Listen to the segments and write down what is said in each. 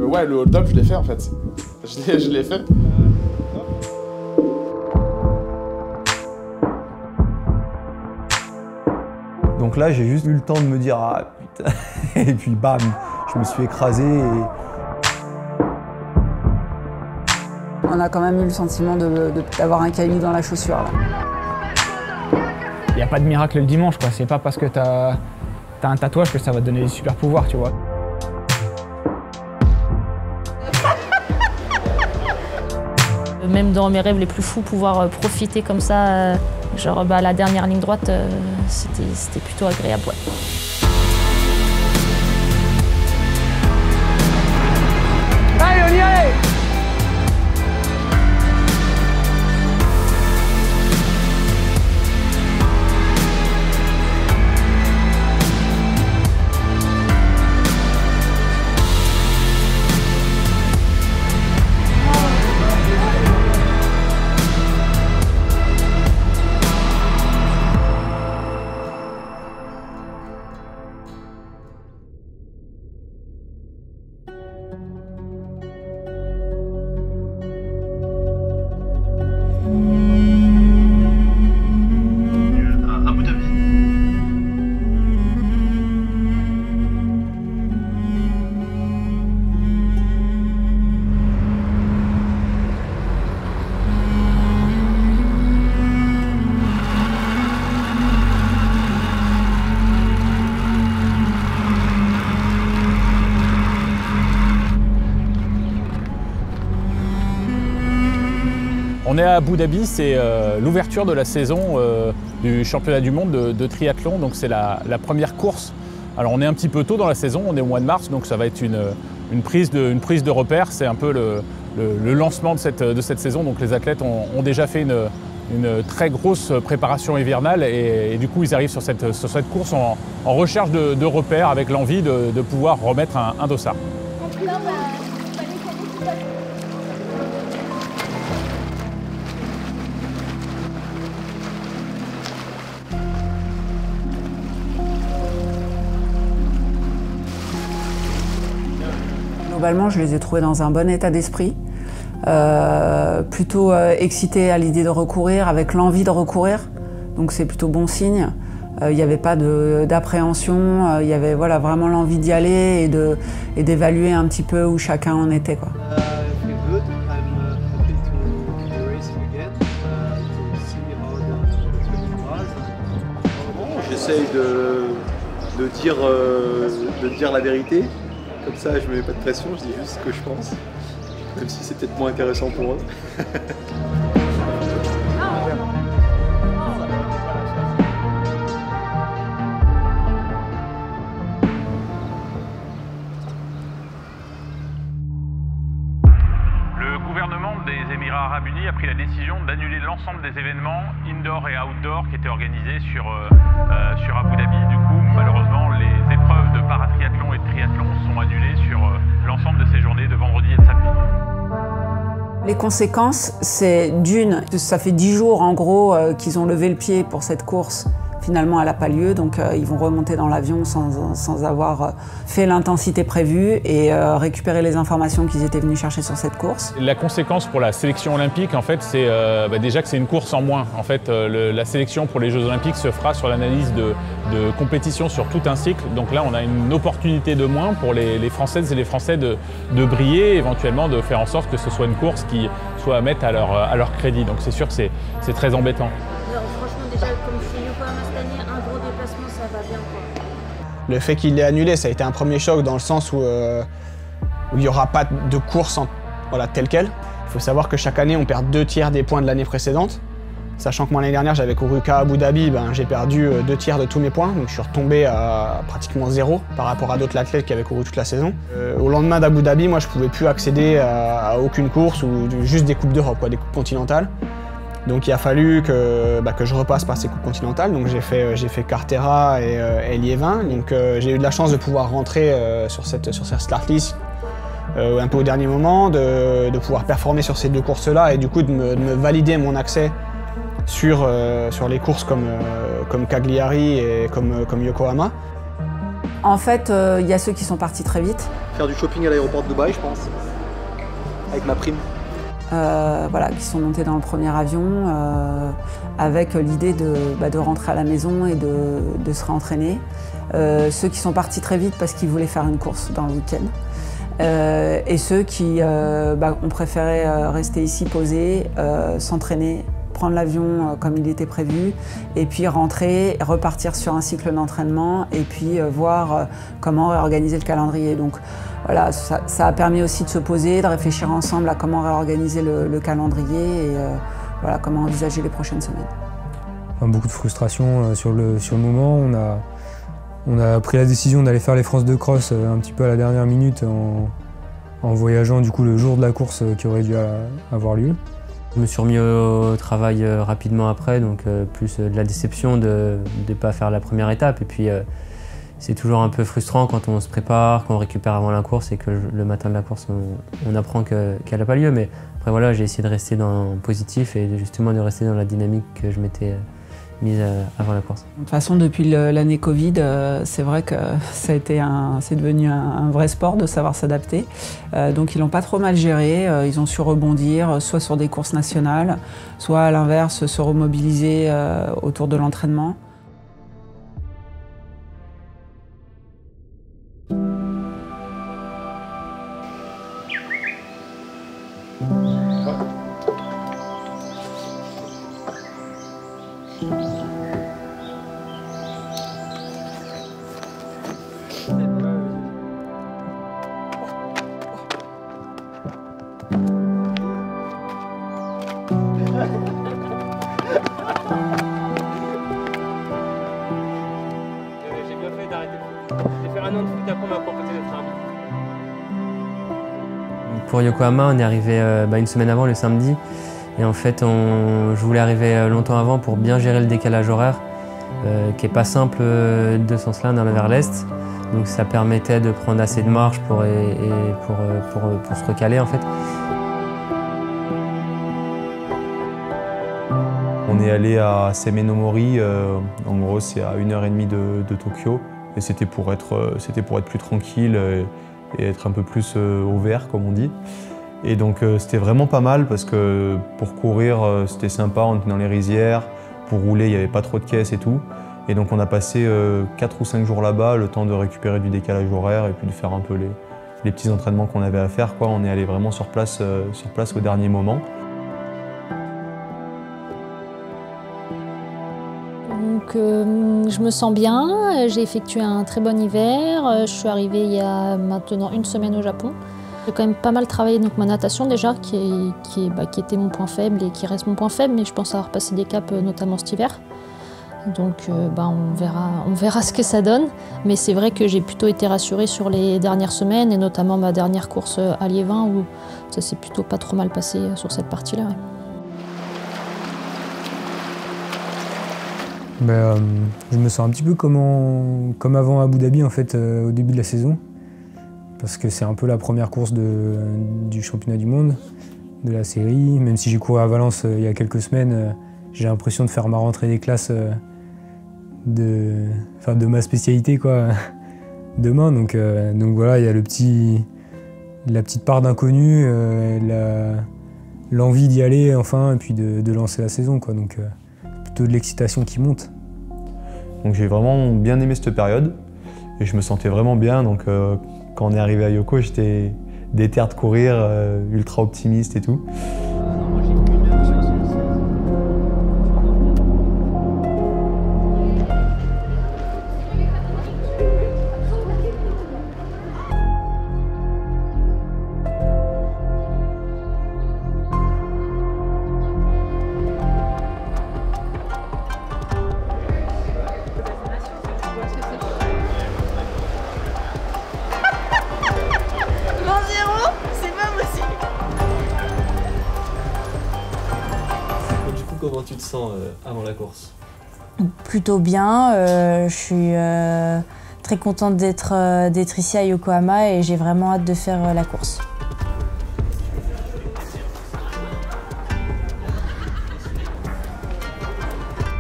Ouais, le hold-up, je l'ai fait en fait. Je l'ai fait. Donc là, j'ai juste eu le temps de me dire « Ah putain !» Et puis bam, je me suis écrasé. On a quand même eu le sentiment d'avoir un caillou dans la chaussure. Il n'y a pas de miracle le dimanche, quoi. C'est pas parce que t'as un tatouage que ça va te donner des super pouvoirs, tu vois. Même dans mes rêves les plus fous, pouvoir profiter comme ça, genre la dernière ligne droite, c'était plutôt agréable. Ouais. Allez, on y est! On est à Abu Dhabi, c'est l'ouverture de la saison du championnat du monde de triathlon, donc c'est la première course. Alors on est un petit peu tôt dans la saison, on est au mois de mars, donc ça va être une prise de repère, c'est un peu le lancement de cette saison, donc les athlètes ont déjà fait une très grosse préparation hivernale et du coup ils arrivent sur cette course en recherche de repères avec l'envie de pouvoir remettre un dossard. Globalement, je les ai trouvés dans un bon état d'esprit, plutôt excités à l'idée de recourir, avec l'envie de recourir, donc c'est plutôt bon signe. Il n'y avait pas d'appréhension, il y avait voilà, vraiment l'envie d'y aller et d'évaluer un petit peu où chacun en était, quoi. J'essaye de dire la vérité. Comme ça, je me mets pas de pression, je dis juste ce que je pense, même si c'est peut-être moins intéressant pour eux. Le gouvernement des Émirats Arabes Unis a pris la décision d'annuler l'ensemble des événements indoor et outdoor qui étaient organisés sur Abu Dhabi. Du coup, malheureusement, les épreuves de paratriathlon et de triathlon sont annulées sur l'ensemble de ces journées de vendredi et de samedi. Les conséquences, c'est ça fait 10 jours en gros qu'ils ont levé le pied pour cette course. Finalement, elle n'a pas lieu, donc ils vont remonter dans l'avion sans avoir fait l'intensité prévue et récupérer les informations qu'ils étaient venus chercher sur cette course. La conséquence pour la sélection olympique, en fait, c'est déjà que c'est une course en moins. En fait, la sélection pour les Jeux olympiques se fera sur l'analyse de compétition sur tout un cycle. Donc là, on a une opportunité de moins pour les Françaises et les Français de briller, éventuellement de faire en sorte que ce soit une course qui soit à mettre à leur crédit. Donc c'est sûr que c'est très embêtant. Alors, franchement, déjà, comme je suis Yokohama cette année, un gros déplacement, ça va bien, quoi. Le fait qu'il l'ait annulé, ça a été un premier choc dans le sens où il n'y aura pas de course telle quelle. Il faut savoir que chaque année, on perd 2/3 des points de l'année précédente. Sachant que moi, l'année dernière, j'avais couru qu'à Abu Dhabi, j'ai perdu 2/3 de tous mes points. Donc je suis retombé à pratiquement 0 par rapport à d'autres athlètes qui avaient couru toute la saison. Au lendemain d'Abu Dhabi, moi, je ne pouvais plus accéder à aucune course ou juste des Coupes d'Europe, des Coupes continentales. Donc il a fallu que je repasse par ces coupes continentales. Donc j'ai fait Cartera et Liévin. Donc j'ai eu de la chance de pouvoir rentrer sur cette start list un peu au dernier moment, de pouvoir performer sur ces deux courses-là et du coup de me valider mon accès sur les courses comme Cagliari et comme Yokohama. En fait, il y a ceux qui sont partis très vite. Faire du shopping à l'aéroport de Dubaï, je pense, avec ma prime. Voilà, qui sont montés dans le premier avion avec l'idée de rentrer à la maison et de se réentraîner. Ceux qui sont partis très vite parce qu'ils voulaient faire une course dans le week-end. Et ceux qui ont préféré rester ici posés, s'entraîner, prendre l'avion comme il était prévu, et puis rentrer, repartir sur un cycle d'entraînement, et puis voir comment réorganiser le calendrier. Donc voilà, ça a permis aussi de se poser, de réfléchir ensemble à comment réorganiser le calendrier et voilà, comment envisager les prochaines semaines. Beaucoup de frustration sur le moment. On a pris la décision d'aller faire les France de cross un petit peu à la dernière minute en voyageant du coup le jour de la course qui aurait dû avoir lieu. Je me suis remis au travail rapidement après, donc plus de la déception de ne pas faire la première étape. Et puis c'est toujours un peu frustrant quand on se prépare, qu'on récupère avant la course et que le matin de la course on apprend qu'elle n'a pas lieu. Mais après voilà, j'ai essayé de rester dans le positif et justement de rester dans la dynamique que je m'étais mise avant la course. De toute façon, depuis l'année Covid, c'est vrai que c'est devenu un vrai sport de savoir s'adapter. Donc ils l'ont pas trop mal géré, ils ont su rebondir, soit sur des courses nationales, soit à l'inverse, se remobiliser autour de l'entraînement. J'ai bien fait d'arrêter. J'ai fait un an de foot, après on m'a proposé d'être arbitre. Pour Yokohama, on est arrivé une semaine avant, le samedi. Et en fait, je voulais arriver longtemps avant pour bien gérer le décalage horaire, qui n'est pas simple de ce sens-là, dans vers l'Est. Donc ça permettait de prendre assez de marge pour se recaler en fait. On est allé à Semenomori, en gros c'est à 1h30 de Tokyo, et c'était pour être plus tranquille et être un peu plus au vert comme on dit. Et donc c'était vraiment pas mal parce que pour courir c'était sympa, on était dans les rizières, pour rouler il n'y avait pas trop de caisses et tout. Et donc on a passé 4 ou 5 jours là-bas, le temps de récupérer du décalage horaire et puis de faire un peu les petits entraînements qu'on avait à faire, quoi. On est allé vraiment sur place au dernier moment. Donc je me sens bien, j'ai effectué un très bon hiver, je suis arrivée il y a maintenant une semaine au Japon. J'ai quand même pas mal travaillé donc ma natation déjà, qui était mon point faible et qui reste mon point faible, mais je pense avoir passé des caps notamment cet hiver. Donc on verra ce que ça donne. Mais c'est vrai que j'ai plutôt été rassurée sur les dernières semaines et notamment ma dernière course à Liévin où ça s'est plutôt pas trop mal passé sur cette partie-là. Ouais. Je me sens un petit peu comme avant Abu Dhabi en fait, au début de la saison. Parce que c'est un peu la première course du championnat du monde, de la série. Même si j'ai couru à Valence il y a quelques semaines, j'ai l'impression de faire ma rentrée des classes de ma spécialité quoi, demain. Donc voilà, il y a la petite part d'inconnu, l'envie d'y aller enfin, et puis de lancer la saison, quoi. Donc plutôt de l'excitation qui monte. Donc j'ai vraiment bien aimé cette période et je me sentais vraiment bien. Donc quand on est arrivé à Yoko, j'étais déter de courir, ultra optimiste et tout. Comment tu te sens avant la course? Plutôt bien, je suis très contente d'être ici à Yokohama et j'ai vraiment hâte de faire la course.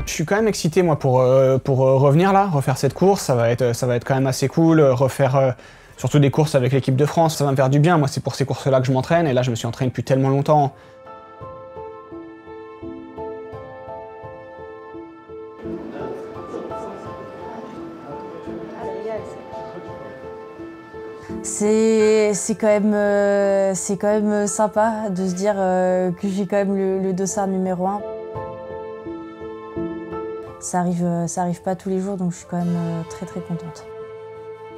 Je Je suis quand même excité moi pour revenir là, refaire cette course, ça va être quand même assez cool, refaire surtout des courses avec l'équipe de France, ça va me faire du bien. Moi c'est pour ces courses-là que je m'entraîne et là je me suis entraîné depuis tellement longtemps. C'est quand même sympa de se dire que j'ai quand même le dossard numéro 1. Ça arrive pas tous les jours, donc je suis quand même très contente.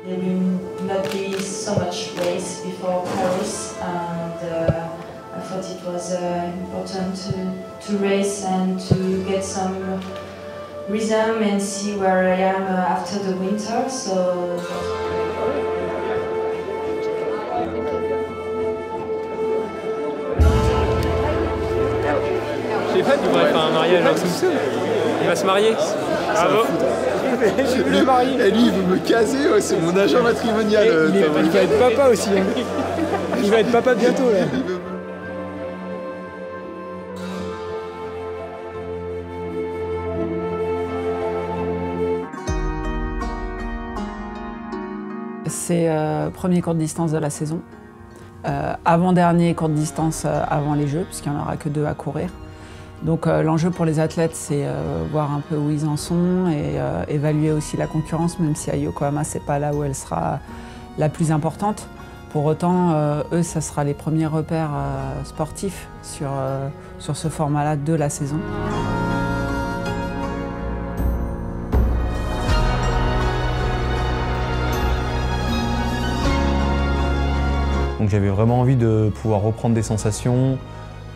There will not be so much race before Paris, and I thought it was important to race and to get some rhythm and see where I am after the winter. So. Je sais pas, tu devrais faire un mariage en dessous. Il va se marier. Bravo. Je vais le marier. Et lui, il veut me caser, ouais, c'est mon agent matrimonial. Il va être papa aussi. Hein. Il va être papa bientôt là. C'est premier court de distance de la saison. Avant-dernier court de distance avant les Jeux, puisqu'il n'y en aura que 2 à courir. Donc l'enjeu pour les athlètes, c'est voir un peu où ils en sont et évaluer aussi la concurrence, même si à Yokohama, c'est pas là où elle sera la plus importante. Pour autant, eux, ça sera les premiers repères sportifs sur ce format-là de la saison. Donc j'avais vraiment envie de pouvoir reprendre des sensations,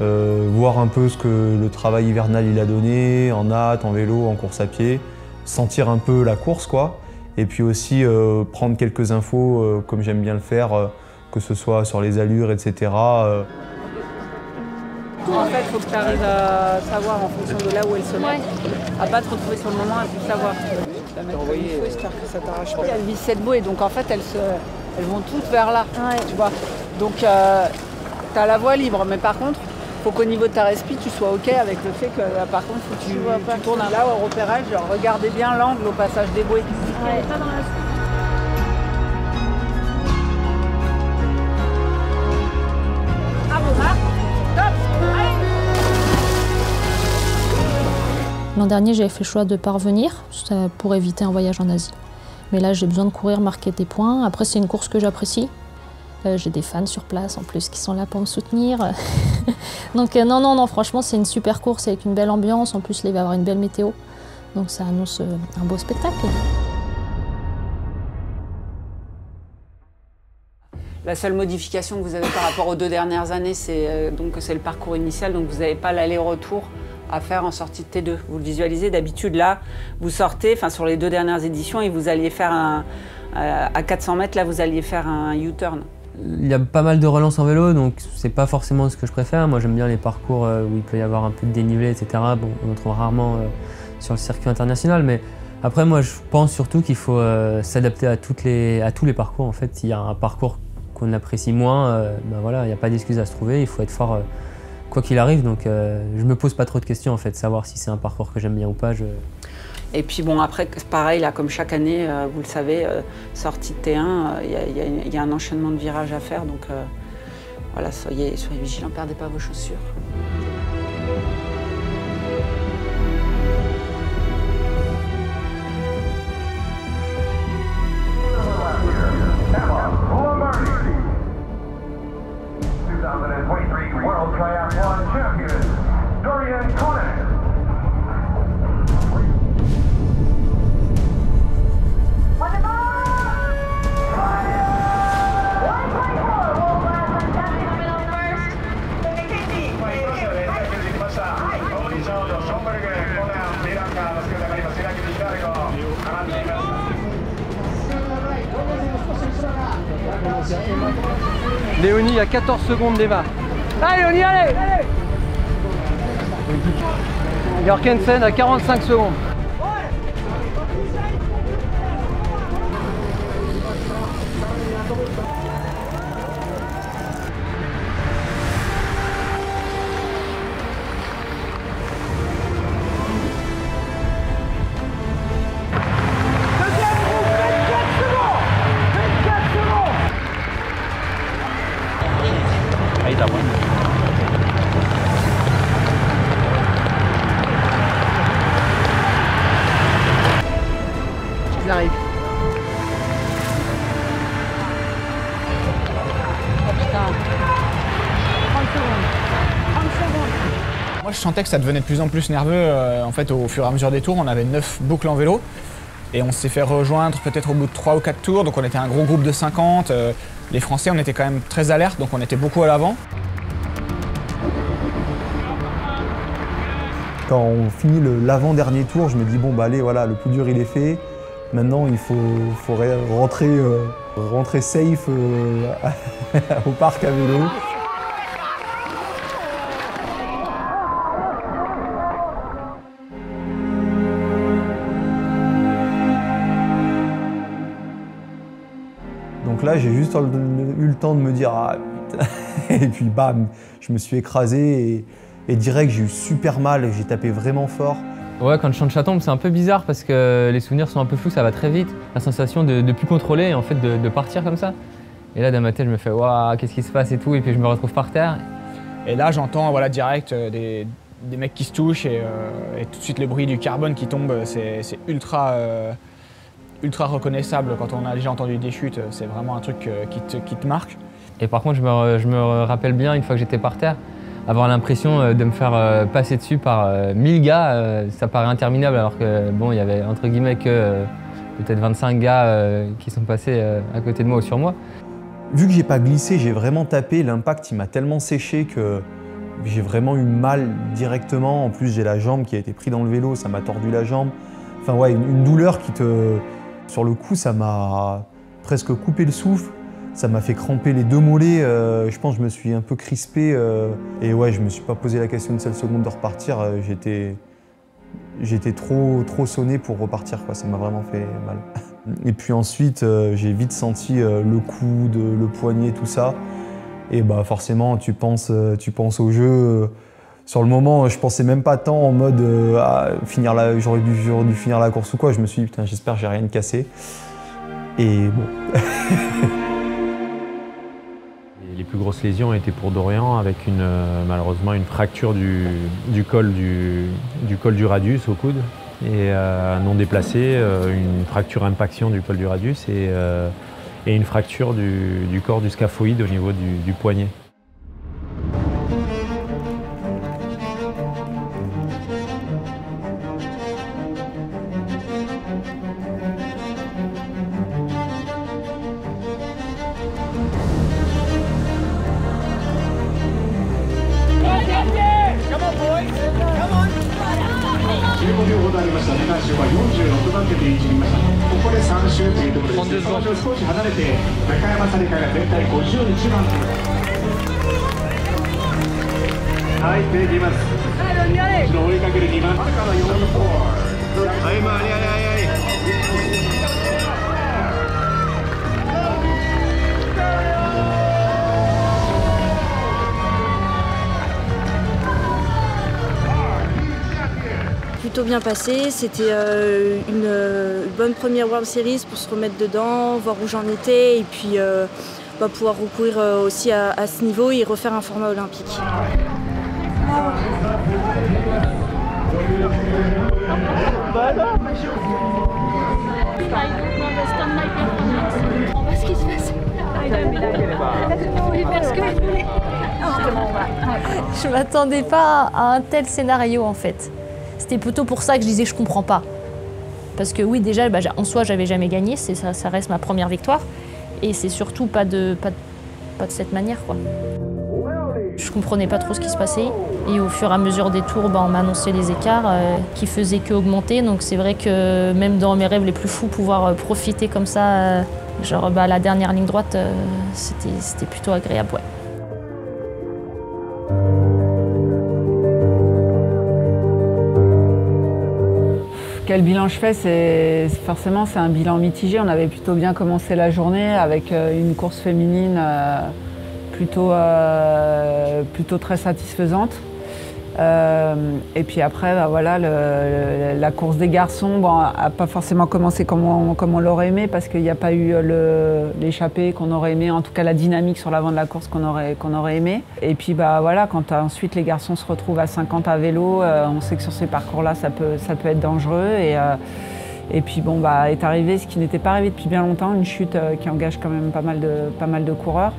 voir un peu ce que le travail hivernal il a donné, en hâte, en vélo, en course à pied, sentir un peu la course quoi, et puis aussi prendre quelques infos comme j'aime bien le faire, que ce soit sur les allures, etc. En fait, il faut que tu arrives à savoir en fonction de là où elle se met, à pas te retrouver sur le moment et puis savoir. Tu la mettre comme il faut, histoire que ça t'arrache pas. Elles visent cette bouée, donc en fait elles vont toutes vers là, tu vois. Donc tu as la voie libre, mais par contre, il faut qu'au niveau de ta respi, tu sois OK avec le fait que par contre, faut que tu tournes là au repérage, genre, regardez bien l'angle au passage des bouées. Elle est pas dans la suite. L'an dernier, j'avais fait le choix de ne pas revenir pour éviter un voyage en Asie. Mais là, j'ai besoin de courir, marquer des points. Après, c'est une course que j'apprécie. J'ai des fans sur place en plus qui sont là pour me soutenir. Donc non, franchement, c'est une super course avec une belle ambiance. En plus, là, il va y avoir une belle météo. Donc ça annonce un beau spectacle. La seule modification que vous avez par rapport aux 2 dernières années, c'est le parcours initial. Donc vous n'avez pas l'aller-retour à faire en sortie de T2. Vous le visualisez, d'habitude là, vous sortez, sur les 2 dernières éditions, et vous alliez faire à 400 mètres, là vous alliez faire un U-turn. Il y a pas mal de relances en vélo, donc c'est pas forcément ce que je préfère. Moi j'aime bien les parcours où il peut y avoir un peu de dénivelé, etc. Bon, on en trouve rarement sur le circuit international, mais après moi je pense surtout qu'il faut s'adapter à tous les parcours. En fait, s'il y a un parcours qu'on apprécie moins, voilà, il n'y a pas d'excuse à se trouver, il faut être fort quoi qu'il arrive, donc je me pose pas trop de questions en fait, savoir si c'est un parcours que j'aime bien ou pas. Et puis bon, après, pareil, là, comme chaque année, vous le savez, sortie de T1, il y a un enchaînement de virages à faire, donc voilà, soyez vigilants, perdez pas vos chaussures. World Triathlon Champion, Dorian Conner. Léonie à 14 secondes d'Emma. Allez, on y allait! Jorgensen à 45 secondes. Ils arrivent. Oh putain. 30 secondes. 30 secondes. Moi, je sentais que ça devenait de plus en plus nerveux. En fait, au fur et à mesure des tours, on avait 9 boucles en vélo. Et on s'est fait rejoindre peut-être au bout de 3 ou 4 tours. Donc on était un gros groupe de 50. Les Français, on était quand même très alertes, donc on était beaucoup à l'avant. Quand on finit l'avant-dernier tour, je me dis bon bah allez voilà, le plus dur il est fait. Maintenant il faut rentrer safe au parc à vélo. Donc là j'ai juste eu le temps de me dire ah putain et puis bam, je me suis écrasé et direct j'ai eu super mal, j'ai tapé vraiment fort. Ouais, quand je chante Chatombe, c'est un peu bizarre parce que les souvenirs sont un peu flous, ça va très vite. La sensation de ne plus contrôler et en fait de partir comme ça. Et là, dans ma tête, je me fais waouh, qu'est-ce qui se passe et tout, et puis je me retrouve par terre. Et là, j'entends voilà, direct des mecs qui se touchent et tout de suite le bruit du carbone qui tombe, c'est ultra reconnaissable quand on a déjà entendu des chutes. C'est vraiment un truc qui te marque. Et par contre, je me rappelle bien, une fois que j'étais par terre, avoir l'impression de me faire passer dessus par 1000 gars, ça paraît interminable alors que bon, il y avait entre guillemets que peut-être 25 gars qui sont passés à côté de moi ou sur moi. Vu que j'ai pas glissé, j'ai vraiment tapé, l'impact il m'a tellement séché que j'ai vraiment eu mal directement. En plus j'ai la jambe qui a été prise dans le vélo, ça m'a tordu la jambe. Enfin ouais, une douleur qui te... Sur le coup ça m'a presque coupé le souffle. Ça m'a fait cramper les 2 mollets, je pense que je me suis un peu crispé et ouais, je me suis pas posé la question une seule seconde de repartir. J'étais trop sonné pour repartir, quoi. Ça m'a vraiment fait mal. Et puis ensuite, j'ai vite senti le coude, le poignet, tout ça. Et bah forcément, tu penses au jeu. Sur le moment, je pensais même pas tant en mode j'aurais dû finir la course ou quoi. Je me suis dit putain, j'espère que j'ai rien cassé. Et bon. Les plus grosses lésions étaient pour Dorian avec malheureusement une fracture du col du radius au coude et non déplacé, une fracture impaction du col du radius et une fracture du corps du scaphoïde au niveau du poignet. Plutôt bien passé, c'était une bonne première World Series pour se remettre dedans, voir où j'en étais et puis pouvoir recourir aussi à ce niveau et refaire un format olympique. On voit ce qui se passe. Je m'attendais pas à un tel scénario en fait. C'était plutôt pour ça que je disais je comprends pas. Parce que oui déjà en soi j'avais jamais gagné, ça reste ma première victoire. Et c'est surtout pas de cette manière quoi. Je comprenais pas trop ce qui se passait. Et au fur et à mesure des tours, on m'a annoncé les écarts qui faisaient qu'augmenter. Donc c'est vrai que même dans mes rêves les plus fous, pouvoir profiter comme ça, la dernière ligne droite, c'était plutôt agréable. Ouais. Quel bilan je fais? Forcément, c'est un bilan mitigé. On avait plutôt bien commencé la journée avec une course féminine plutôt très satisfaisante. Et puis après, bah voilà, la course des garçons n'a pas forcément commencé comme on l'aurait aimé parce qu'il n'y a pas eu l'échappée qu'on aurait aimé, en tout cas la dynamique sur l'avant de la course qu'on aurait aimé. Et puis bah voilà, quand ensuite les garçons se retrouvent à 50 à vélo, on sait que sur ces parcours-là, ça peut être dangereux. Et puis bon, bah, est arrivé ce qui n'était pas arrivé depuis bien longtemps, une chute qui engage quand même pas mal de coureurs.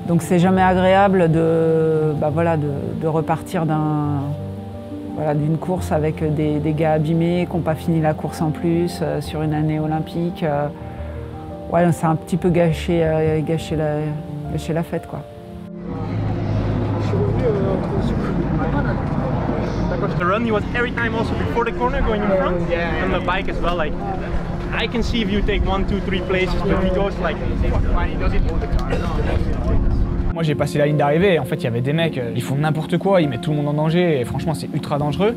Donc c'est jamais agréable de repartir d'une course avec des gars abîmés qui n'ont pas fini la course en plus sur une année olympique. Ouais, c'est un petit peu gâché la fête, quoi. The run, he was every time also before the corner going in front, and the bike as well. Like I can see if you take 1, 2, 3 places, but he goes like. Moi j'ai passé la ligne d'arrivée et en fait il y avait des mecs, ils font n'importe quoi, ils mettent tout le monde en danger et franchement c'est ultra dangereux.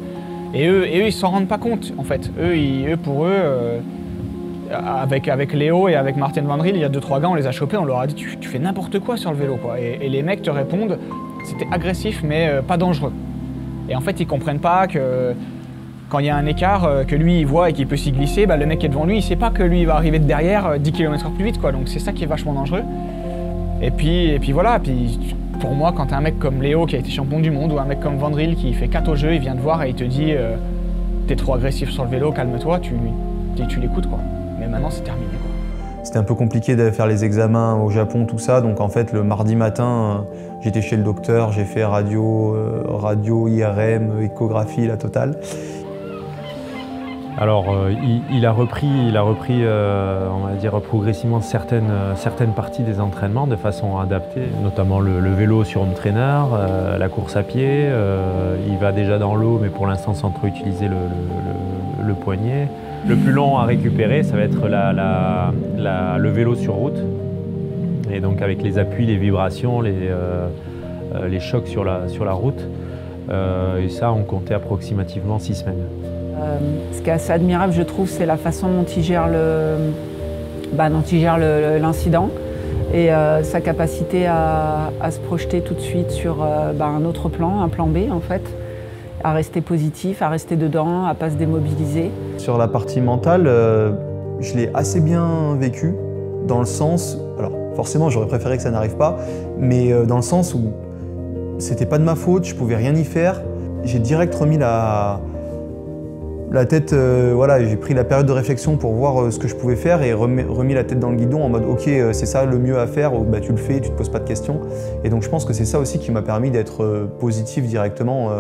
Et eux ils s'en rendent pas compte en fait. Pour eux, avec Léo et avec Martin Van Riel, il y a 2-3 gars, on les a chopés, on leur a dit tu fais n'importe quoi sur le vélo quoi. Et les mecs te répondent, c'était agressif mais pas dangereux. Et en fait ils comprennent pas que quand il y a un écart que lui il voit et qu'il peut s'y glisser, bah, le mec qui est devant lui il sait pas que lui il va arriver de derrière 10 km/h plus vite quoi. Donc c'est ça qui est vachement dangereux. Et puis voilà, pour moi, quand t'as un mec comme Léo qui a été champion du monde ou un mec comme Van Riel qui fait 4 au jeu, il vient te voir et il te dit t'es trop agressif sur le vélo, calme-toi, tu l'écoutes quoi. Mais maintenant c'est terminé quoi. C'était un peu compliqué de faire les examens au Japon, tout ça, donc en fait le mardi matin, j'étais chez le docteur, j'ai fait radio, IRM, échographie, la totale. Alors, il a repris, on va dire, progressivement certaines parties des entraînements de façon adaptée, notamment le vélo sur home trainer, la course à pied. Il va déjà dans l'eau, mais pour l'instant sans trop utiliser le poignet. Le plus long à récupérer, ça va être le vélo sur route. Et donc avec les appuis, les vibrations, les chocs sur la route. Et ça, on comptait approximativement 6 semaines. Ce qui est assez admirable, je trouve, c'est la façon dont il gère l'incident et sa capacité à se projeter tout de suite sur un autre plan, un plan B en fait, à rester positif, à rester dedans, à ne pas se démobiliser. Sur la partie mentale, je l'ai assez bien vécu, dans le sens, alors forcément j'aurais préféré que ça n'arrive pas, mais dans le sens où c'était pas de ma faute, je pouvais rien y faire. J'ai direct remis la tête, voilà, j'ai pris la période de réflexion pour voir ce que je pouvais faire et remis la tête dans le guidon en mode ok, c'est ça le mieux à faire, bah, tu le fais, tu te poses pas de questions. Et donc je pense que c'est ça aussi qui m'a permis d'être positif directement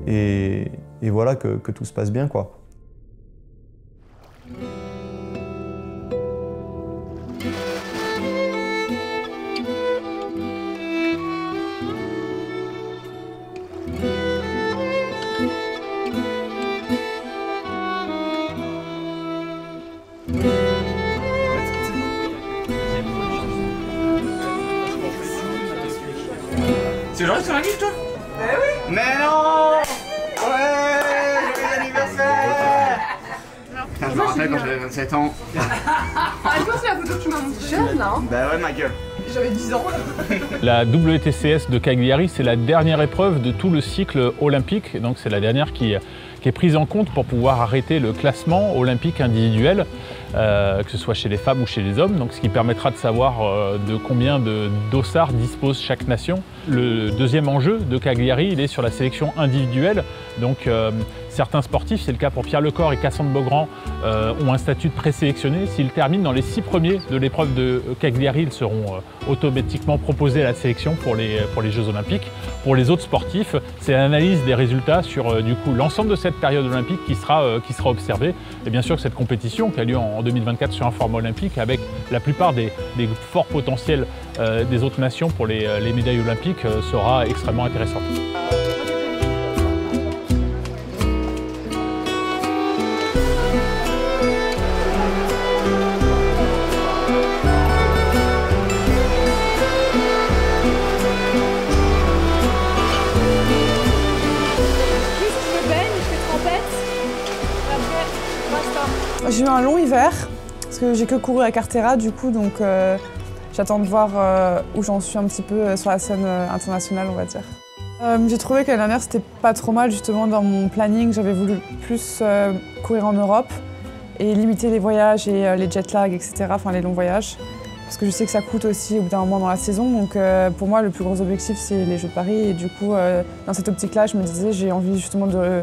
et voilà que tout se passe bien quoi. C'est genre sur la liste toi? Eh oui. Mais non. Ouais, joyeux anniversaire. Putain, je me rappelle quand j'avais 27 ans. Ah, toi c'est la photo que tu m'as montrée jeune là hein? Bah ouais, ma gueule. J'avais 10 ans. La WTCS de Cagliari, c'est la dernière épreuve de tout le cycle olympique. Donc c'est la dernière qui est prise en compte pour pouvoir arrêter le classement olympique individuel, que ce soit chez les femmes ou chez les hommes. Donc ce qui permettra de savoir de combien de dossards dispose chaque nation. Le deuxième enjeu de Cagliari, il est sur la sélection individuelle. Donc certains sportifs, c'est le cas pour Pierre Lecor et Cassandre Beaugrand, ont un statut de présélectionné. S'ils terminent dans les 6 premiers de l'épreuve de Cagliari, ils seront automatiquement proposés à la sélection pour les Jeux Olympiques. Pour les autres sportifs, c'est l'analyse des résultats sur du coup l'ensemble de cette période olympique qui sera observée. Et bien sûr que cette compétition qui a lieu en 2024 sur un format olympique avec la plupart des forts potentiels des autres nations pour les médailles olympiques sera extrêmement intéressante. J'ai eu un long hiver, parce que j'ai que couru à Cartera du coup, donc j'attends de voir où j'en suis un petit peu sur la scène internationale, on va dire. J'ai trouvé que l'année dernière c'était pas trop mal, justement dans mon planning j'avais voulu plus courir en Europe et limiter les voyages et les jet lag, etc., enfin les longs voyages. Parce que je sais que ça coûte aussi au bout d'un moment dans la saison, donc pour moi le plus gros objectif c'est les Jeux de Paris et du coup dans cette optique-là je me disais j'ai envie justement de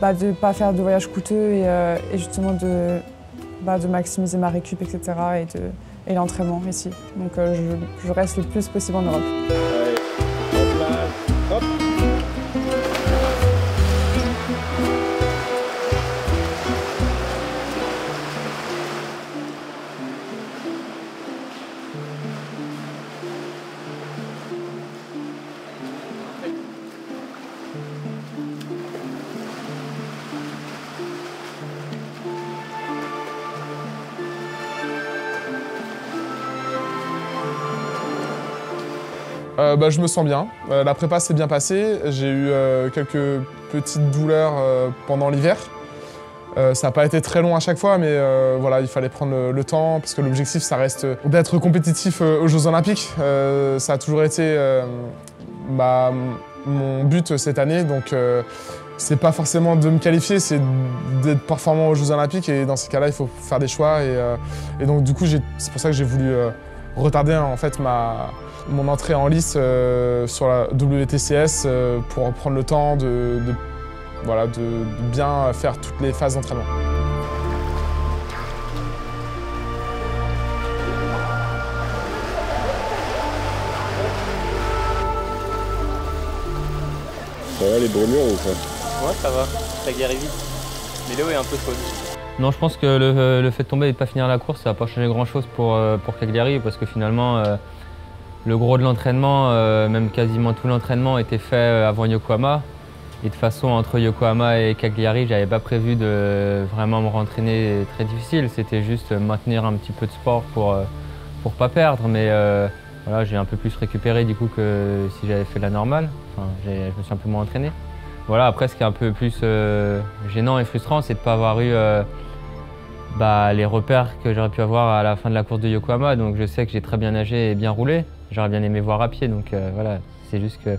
pas faire de voyages coûteux et justement de maximiser ma récup, etc. et l'entraînement ici. Donc je reste le plus possible en Europe. Hop. Je me sens bien. La prépa s'est bien passée. J'ai eu quelques petites douleurs pendant l'hiver. Ça n'a pas été très long à chaque fois, mais voilà, il fallait prendre le temps parce que l'objectif, ça reste d'être compétitif aux Jeux Olympiques. Ça a toujours été mon but cette année, donc c'est pas forcément de me qualifier, c'est d'être performant aux Jeux Olympiques et dans ces cas-là, il faut faire des choix et donc du coup, c'est pour ça que j'ai voulu retarder en fait mon entrée en lice sur la WTCS pour prendre le temps de bien faire toutes les phases d'entraînement. Ça va les brûlures ou quoi? Ouais, ça va, ça guérit vite. Mais l'eau est un peu chaude. Non, je pense que le fait de tomber et de ne pas finir la course, ça va pas changer grand-chose pour Cagliari parce que finalement, le gros de l'entraînement, même quasiment tout l'entraînement, était fait avant Yokohama. Et de toute façon, entre Yokohama et Cagliari, j'avais pas prévu de vraiment me rentraîner très difficile. C'était juste maintenir un petit peu de sport pour pas perdre. Mais voilà, j'ai un peu plus récupéré du coup que si j'avais fait la normale. Enfin, je me suis un peu moins entraîné. Voilà, après, ce qui est un peu plus gênant et frustrant, c'est de ne pas avoir eu les repères que j'aurais pu avoir à la fin de la course de Yokohama. Donc je sais que j'ai très bien nagé et bien roulé. J'aurais bien aimé voir à pied. Donc voilà, c'est juste que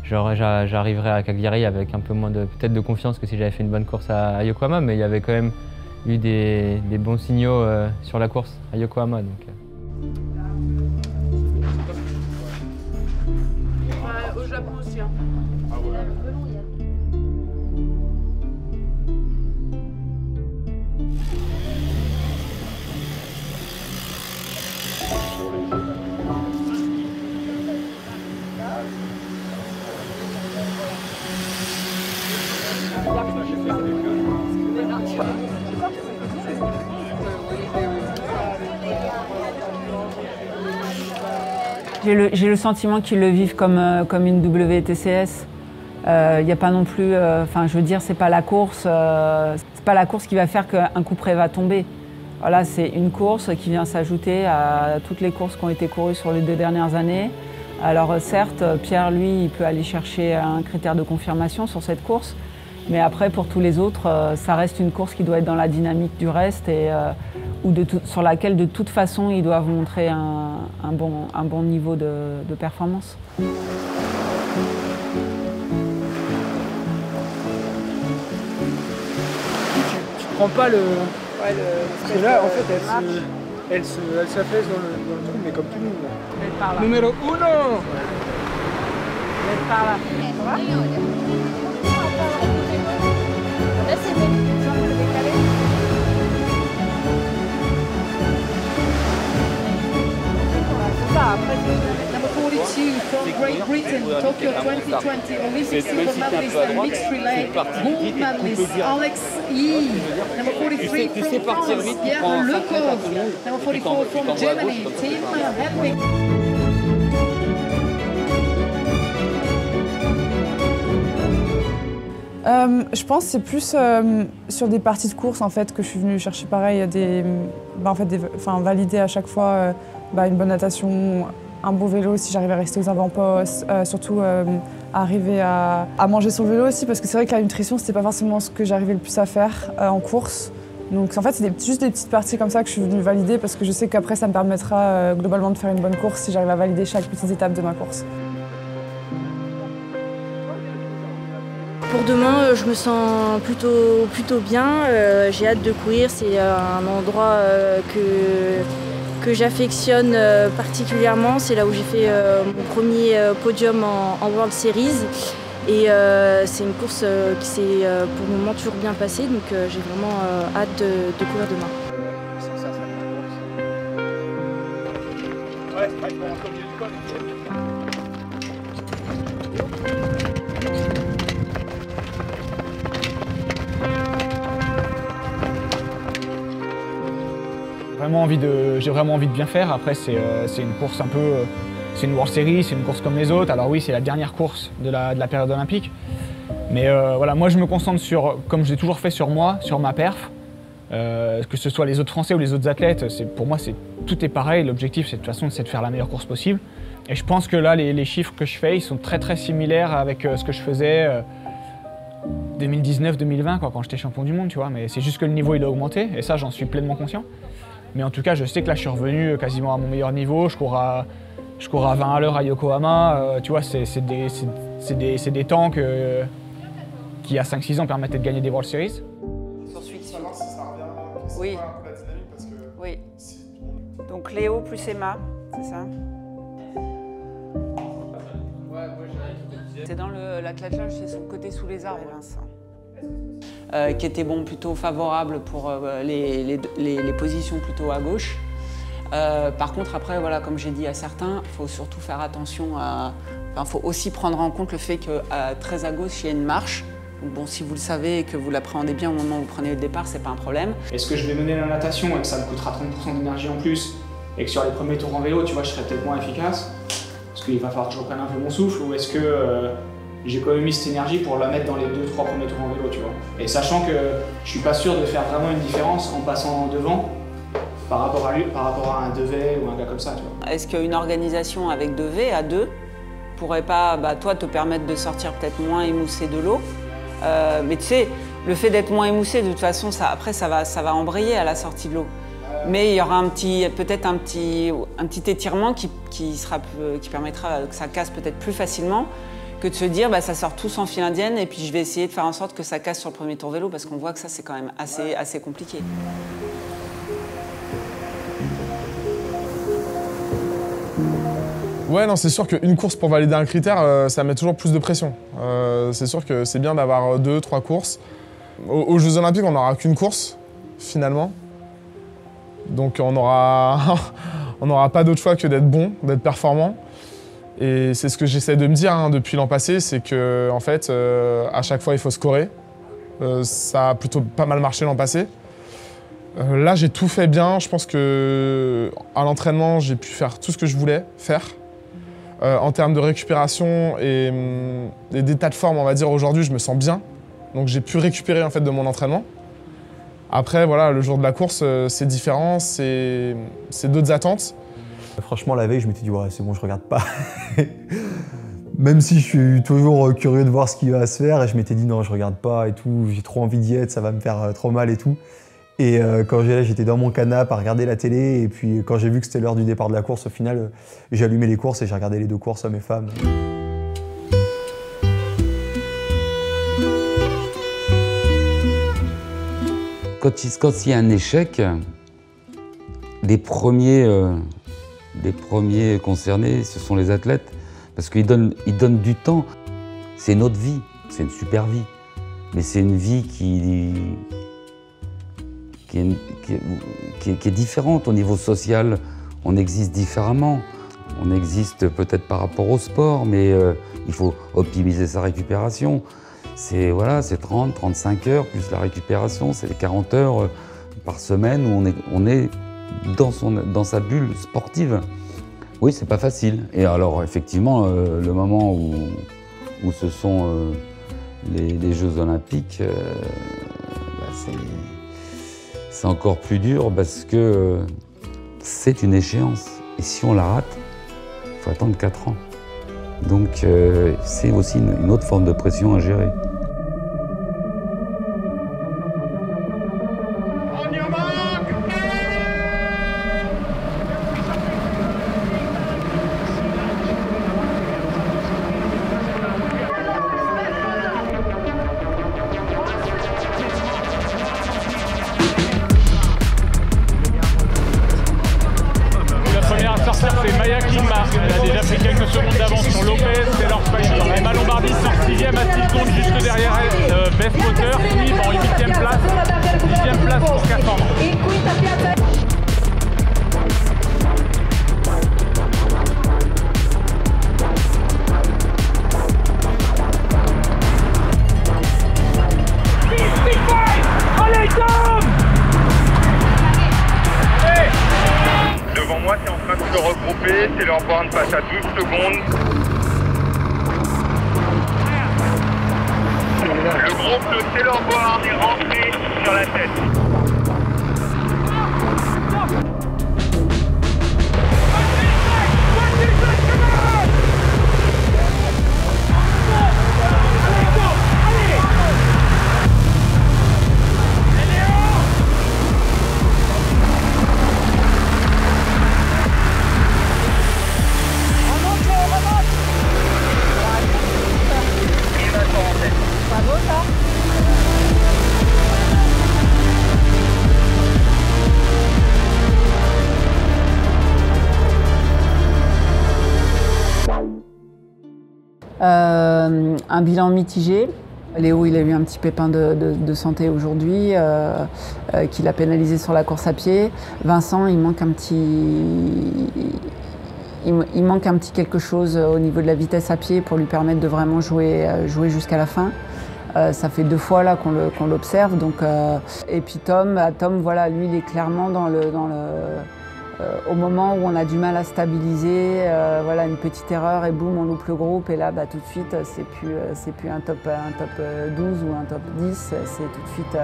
j'arriverai à Cagliari avec un peu moins peut-être de confiance que si j'avais fait une bonne course à Yokohama. Mais il y avait quand même eu des bons signaux sur la course à Yokohama. Donc, au Japon aussi. Hein. J'ai le sentiment qu'ils le vivent comme une WTCS. Il n'y a pas non plus, je veux dire, c'est pas la course qui va faire qu'un couperet va tomber. Voilà, c'est une course qui vient s'ajouter à toutes les courses qui ont été courues sur les 2 dernières années. Alors certes, Pierre, lui, il peut aller chercher un critère de confirmation sur cette course, mais après, pour tous les autres, ça reste une course qui doit être dans la dynamique du reste et sur laquelle, de toute façon, ils doivent montrer un bon niveau de performance. Tu prends pas le... Ouais, parce que là, en fait, elle s'affaisse dans le trou, mais comme tout le monde. Elle part là. Numéro 1. Elle part là. Là, c'est bon. Number 42 from Great Britain, Tokyo 2020 Olympic silver medalist and mixed relay, gold medalist Alex Yee. Number 43 from France, Pierre Lecor. Number 44 from Germany, Tim Henrik. Je pense que c'est plus sur des parties de course en fait que je suis venue chercher pareil valider à chaque fois une bonne natation, un beau vélo si j'arrive à rester aux avant-postes, surtout arriver à manger sur le vélo aussi parce que c'est vrai que la nutrition c'était pas forcément ce que j'arrivais le plus à faire en course. Donc en fait c'est juste des petites parties comme ça que je suis venue valider parce que je sais qu'après ça me permettra globalement de faire une bonne course si j'arrive à valider chaque petite étape de ma course. Pour demain, je me sens plutôt bien. J'ai hâte de courir. C'est un endroit que j'affectionne particulièrement. C'est là où j'ai fait mon premier podium en World Series. Et c'est une course qui s'est pour le moment toujours bien passée. Donc j'ai vraiment hâte de courir demain. J'ai vraiment envie de bien faire. Après, c'est une course un peu... c'est une World Series, c'est une course comme les autres. Alors oui, c'est la dernière course de la période olympique. Mais voilà, moi je me concentre sur, comme je l'ai toujours fait sur moi, sur ma perf. Que ce soit les autres Français ou les autres athlètes, pour moi tout est pareil. L'objectif, c'est de toute façon, c'est de faire la meilleure course possible. Et je pense que là, les chiffres que je fais, ils sont très similaires avec ce que je faisais 2019-2020 quand j'étais champion du monde, tu vois. Mais c'est juste que le niveau il a augmenté et ça, j'en suis pleinement conscient. Mais en tout cas, je sais que là, je suis revenu quasiment à mon meilleur niveau. Je cours à 20 à l'heure à Yokohama. Tu vois, c'est des temps qui, à 5-6 ans, permettaient de gagner des World Series. Oui. Oui. Donc Léo plus Emma, c'est ça? C'est dans l'athlète, c'est son côté sous les arbres, Vincent. Qui était plutôt favorable pour les positions plutôt à gauche. Par contre, après, voilà, comme j'ai dit à certains, il faut surtout faire attention à... Enfin, faut aussi prendre en compte le fait que très à gauche, il y a une marche. Donc bon, si vous le savez et que vous l'appréhendez bien au moment où vous prenez le départ, c'est pas un problème. Est-ce que je vais mener la natation et que ça me coûtera 30% d'énergie en plus et que sur les premiers tours en vélo, tu vois, je serai peut-être moins efficace parce qu'il va falloir que je reprenne un peu mon souffle, ou est-ce que j'économise cette énergie pour la mettre dans les 2-3 premiers tours en vélo, tu vois. Et sachant que je suis pas sûr de faire vraiment une différence en passant devant par rapport à un Devet ou un gars comme ça, tu vois. Est-ce qu'une organisation avec Devet à deux pourrait pas, toi, te permettre de sortir peut-être moins émoussé de l'eau? Mais tu sais, le fait d'être moins émoussé, de toute façon, après, ça va embrayer à la sortie de l'eau. Mais il y aura peut-être un petit étirement qui permettra que ça casse peut-être plus facilement que de se dire ça sort tous en file indienne et puis je vais essayer de faire en sorte que ça casse sur le premier tour vélo parce qu'on voit que ça c'est quand même assez compliqué. Ouais, non, c'est sûr qu'une course pour valider un critère, ça met toujours plus de pression. C'est sûr que c'est bien d'avoir 2-3 courses. Aux Jeux Olympiques, on n'aura qu'une course, finalement. Donc on n'aura pas d'autre choix que d'être bon, d'être performant. Et c'est ce que j'essaie de me dire depuis l'an passé, c'est que en fait, à chaque fois, il faut scorer. Ça a plutôt pas mal marché l'an passé. Là, j'ai tout fait bien. Je pense qu'à l'entraînement, j'ai pu faire tout ce que je voulais faire. En termes de récupération et d'état de forme, on va dire, aujourd'hui, je me sens bien. Donc j'ai pu récupérer en fait de mon entraînement. Après, voilà, le jour de la course, c'est différent, c'est d'autres attentes. Franchement, la veille, je m'étais dit, ouais, c'est bon, je regarde pas. Même si je suis toujours curieux de voir ce qui va se faire, et je m'étais dit, non, je regarde pas et tout, j'ai trop envie d'y être, ça va me faire trop mal et tout. Et quand j'étais dans mon canapé à regarder la télé, et puis quand j'ai vu que c'était l'heure du départ de la course, au final, j'ai allumé les courses et j'ai regardé les 2 courses à mes femmes. Quand il y a un échec, les premiers concernés, ce sont les athlètes, parce qu'ils donnent du temps. C'est notre vie, c'est une super vie, mais c'est une vie qui est différente au niveau social. On existe différemment. On existe peut-être par rapport au sport, mais il faut optimiser sa récupération. C'est 30-35 heures plus la récupération, c'est les 40 heures par semaine où on est dans sa bulle sportive. Oui, c'est pas facile. Et alors effectivement, le moment où ce sont les Jeux Olympiques, c'est encore plus dur parce que c'est une échéance. Et si on la rate, il faut attendre 4 ans. Donc c'est aussi une autre forme de pression à gérer. 7e à 6 secondes juste derrière Beth Potter, puis en 8e place, 10e place pour Cassandre. Allez Tom! Devant moi, c'est en train de se regrouper, c'est leur borne passe à 12 secondes. Le groupe de Taylor Board est rentré sur la tête. Un bilan mitigé. Léo, il a eu un petit pépin de santé aujourd'hui qui l'a pénalisé sur la course à pied. Vincent, il manque un petit quelque chose au niveau de la vitesse à pied pour lui permettre de vraiment jouer jusqu'à la fin. Ça fait 2 fois là qu'on l'observe. Et puis Tom, voilà, lui, il est clairement au moment où on a du mal à stabiliser, voilà, une petite erreur et boum, on loupe le groupe. Et là, tout de suite, c'est plus un top 12 ou un top 10, c'est tout de suite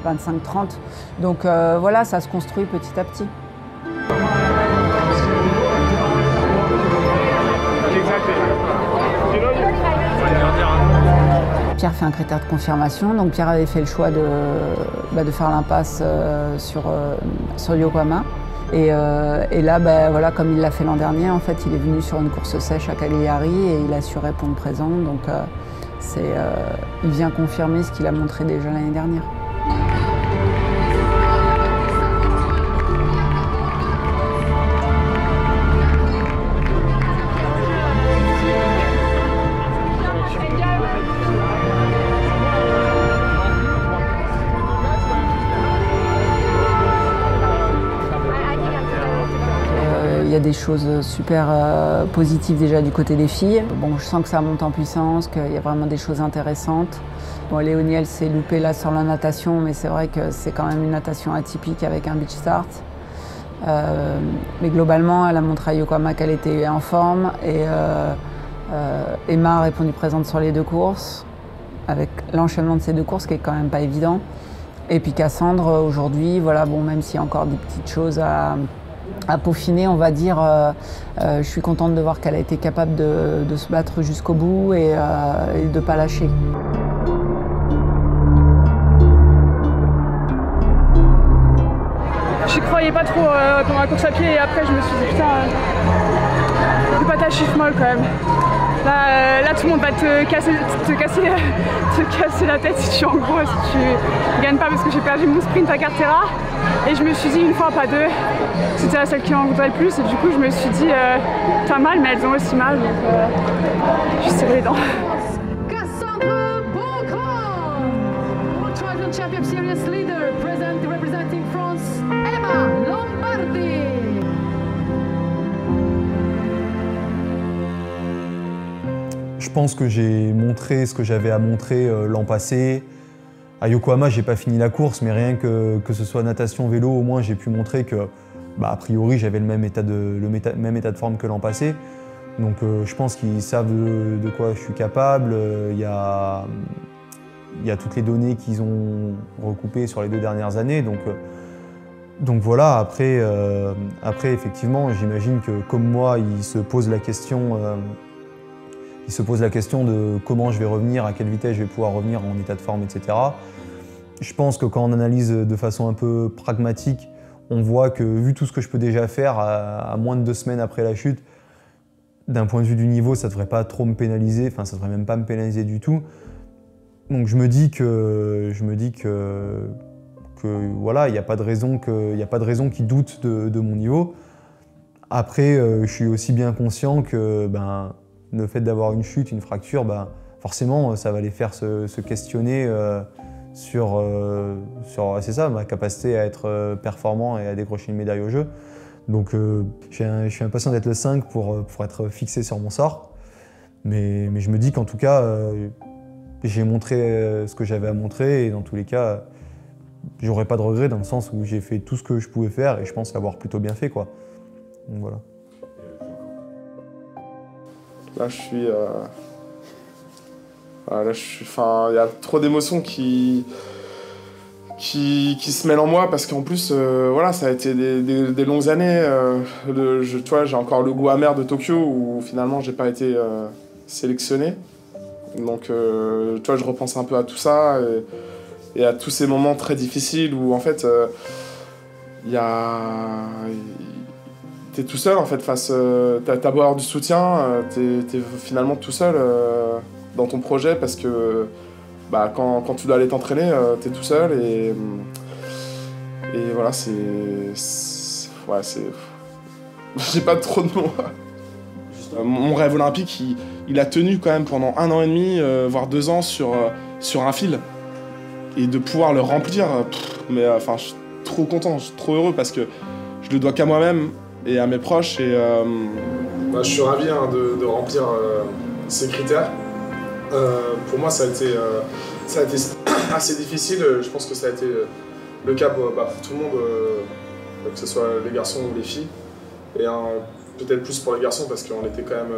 25-30. Donc voilà, ça se construit petit à petit. Pierre fait un critère de confirmation, donc Pierre avait fait le choix de faire l'impasse sur Yokohama. Et là, voilà, comme il l'a fait l'an dernier, en fait, il est venu sur une course sèche à Cagliari et il a su répondre présent. Donc, il vient confirmer ce qu'il a montré déjà l'année dernière. Il y a des choses super positives déjà du côté des filles. Bon, je sens que ça monte en puissance, qu'il y a vraiment des choses intéressantes. Bon, Léoniel s'est loupée là sur la natation, mais c'est vrai que c'est quand même une natation atypique avec un beach start. Mais globalement, elle a montré à Yokohama qu'elle était en forme et Emma a répondu présente sur les 2 courses, avec l'enchaînement de ces 2 courses qui est quand même pas évident. Et puis Cassandre, aujourd'hui, voilà, bon, même s'il y a encore des petites choses à peaufiner, on va dire. Je suis contente de voir qu'elle a été capable de se battre jusqu'au bout et de ne pas lâcher. Je croyais pas trop pendant la course à pied et après je me suis dit putain, fais pas ta chiffre molle quand même. Là tout le monde va te casser la tête si tu gagnes pas, parce que j'ai perdu mon sprint à Cartera et je me suis dit une fois pas 2, c'était la seule qui en voudrait le plus et du coup je me suis dit t'as mal mais elles ont aussi mal, donc je serré les dents. Cassandre Beaugrand, World Triathlon Champion Series leader, present representing France, Emma Lombardi. Je pense que j'ai montré ce que j'avais à montrer l'an passé. À Yokohama, j'ai pas fini la course, mais rien que ce soit natation, vélo, au moins j'ai pu montrer que, a priori, j'avais le même état de forme que l'an passé. Donc je pense qu'ils savent de quoi je suis capable. Il y a toutes les données qu'ils ont recoupées sur les 2 dernières années. Donc voilà, après effectivement, j'imagine que comme moi, ils se posent la question de comment je vais revenir, à quelle vitesse je vais pouvoir revenir en état de forme, etc. Je pense que quand on analyse de façon un peu pragmatique, on voit que vu tout ce que je peux déjà faire à moins de 2 semaines après la chute, d'un point de vue du niveau, ça ne devrait pas trop me pénaliser, enfin ça ne devrait même pas me pénaliser du tout. Donc je me dis que voilà, il n'y a pas de raison qu'ils doutent de mon niveau. Après, je suis aussi bien conscient que le fait d'avoir une chute, une fracture, forcément, ça va les faire se questionner sur c'est ça, ma capacité à être performant et à décrocher une médaille au jeu. Donc je suis impatient d'être le 5 pour être fixé sur mon sort. Mais je me dis qu'en tout cas, j'ai montré ce que j'avais à montrer et dans tous les cas, j'aurais pas de regrets dans le sens où j'ai fait tout ce que je pouvais faire et je pense l'avoir plutôt bien fait, quoi. Donc voilà. Là, je suis... Enfin, il y a trop d'émotions qui se mêlent en moi parce qu'en plus, voilà, ça a été des longues années. Tu vois, j'ai encore le goût amer de Tokyo où finalement, j'ai pas été sélectionné. Donc, tu vois, je repense un peu à tout ça et à tous ces moments très difficiles où en fait, t'es tout seul en fait face. T'as beau avoir du soutien, t'es finalement tout seul dans ton projet parce que bah, quand tu dois aller t'entraîner, t'es tout seul et voilà, ouais, j'ai pas trop de mots. Mon rêve olympique, il a tenu quand même pendant 1 an et demi, voire 2 ans sur un fil. Et de pouvoir le remplir, mais enfin, je suis trop content, je suis trop heureux parce que je le dois qu'à moi-même et à mes proches. Et bah, je suis ravi de remplir ces critères. Pour moi, ça a été assez difficile. Je pense que ça a été le cas pour tout le monde, que ce soit les garçons ou les filles. Et peut-être plus pour les garçons parce qu'on était quand même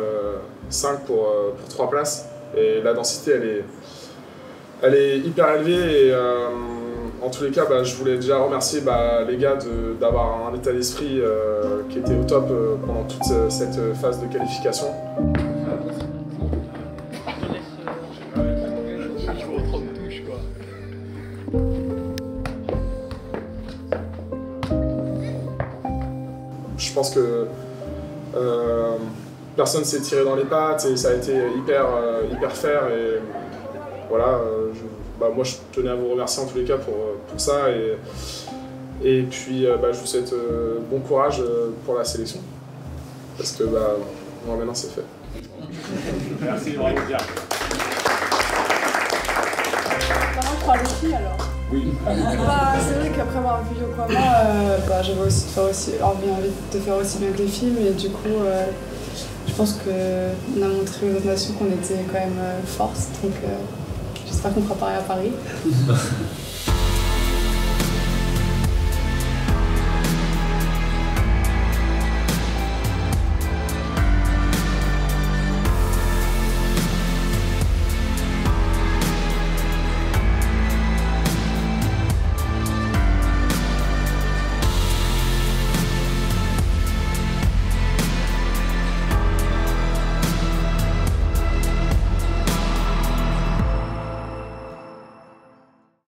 5 pour 3 places. Et la densité, elle est hyper élevée. Et en tous les cas, je voulais déjà remercier les gars d'avoir un état d'esprit qui était au top pendant toute cette phase de qualification. Je pense que personne s'est tiré dans les pattes et ça a été hyper fair et voilà, moi je tenais à vous remercier en tous les cas pour ça et puis je vous souhaite bon courage pour la sélection parce que moi maintenant c'est fait. Merci Laurent. Comment tu parles de filles alors? Oui. C'est vrai qu'après avoir vu Yokohama, j'avais aussi envie de faire aussi bien que les filles, mais du coup, je pense qu'on a montré aux autres nations qu'on était quand même force, donc j'espère qu'on fera pareil à Paris.